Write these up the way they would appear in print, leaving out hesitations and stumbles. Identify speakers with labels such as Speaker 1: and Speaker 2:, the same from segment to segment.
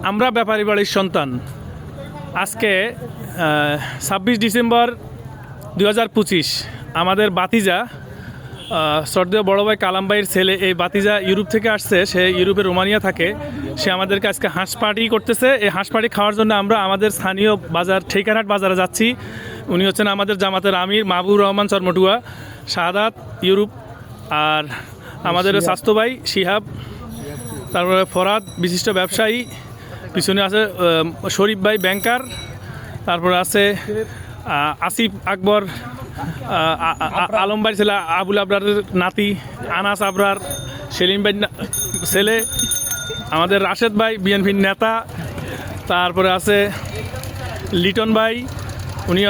Speaker 1: আমরা ব্যাপারী বাড়ির সন্তান। আজকে 26 ডিসেম্বর 2025 আমাদের বাতিজা শ্রদ্ধেয় বড় ভাই কালাম ভাইয়ের ছেলে, এই বাতিজা ইউরোপ থেকে আসছে, সে ইউরোপে রোমানিয়া থাকে। সে আমাদেরকে আজকে হাঁস পার্টি করতেছে। এই হাঁস পার্টি খাওয়ার জন্য আমরা আমাদের স্থানীয় বাজার ঠেকারহাট বাজারে যাচ্ছি। উনি হচ্ছেন আমাদের জামাতের আমির মাহবুব রহমান চরমটুয়া, শাহাদাত ইউরোপ, আর আমাদের স্বাস্থ্য ভাই শিহাব, তারপরে ফরাদ বিশিষ্ট ব্যবসায়ী, পিছনে আছে শরীফ ভাই ব্যাংকার, তারপরে আছে আসিফ আকবর, আলম ভাই ছেলে আবুল আবরারের নাতি, আনাস আবরার, সেলিম ভাই ছেলে, আমাদের রাশেদ ভাই বিএনপির নেতা, তারপরে আছে লিটন ভাই, উনি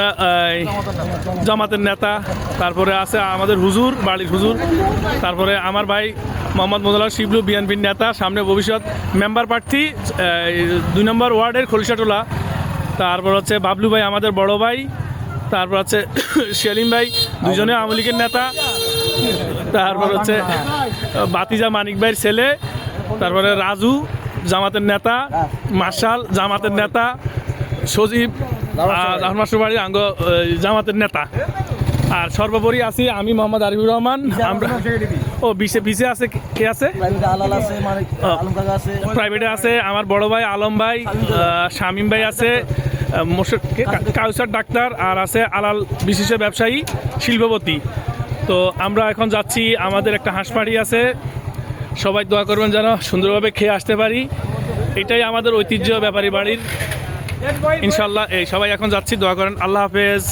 Speaker 1: জামাতের নেতা, তারপরে আছে আমাদের হুজুর বাড়ির হুজুর, তারপরে আমার ভাই মোহাম্মদ মোদাল্লাহ শিবলু বিএনপির নেতা, সামনে ভবিষ্যৎ মেম্বার প্রার্থী 2 নম্বর ওয়ার্ডের খলিশাটোলা, তারপর হচ্ছে বাবলু ভাই আমাদের বড় ভাই, তারপর হচ্ছে সেলিম ভাই, দুজনে আওয়ামী লীগের নেতা, তারপর হচ্ছে বাতিজা মানিক ভাইয়ের ছেলে, তারপরে রাজু জামাতের নেতা, মার্শাল জামাতের নেতা, সজীব বাড়ি আঙ্গ জামাতের নেতা, আর সর্বোপরি আছি আমি মোহাম্মদ আরিফুর রহমান। আমরা বিশে আছে, কে আছে? প্রাইভেটে আছে আমার বড় ভাই আলম ভাই, শামীম ভাই আছে, কাউসার ডাক্তার, আর আছে আলাল বিশিষ্ট ব্যবসায়ী শিল্পপতি। তো আমরা এখন যাচ্ছি, আমাদের একটা হাঁস পার্টি আছে, সবাই দোয়া করবেন যেন সুন্দরভাবে খেয়ে আসতে পারি। এটাই আমাদের ঐতিহ্য ব্যাপারী বাড়ির, ইনশাল্লাহ। এই সবাই এখন যাচ্ছি, দোয়া করেন। আল্লাহ হাফেজ।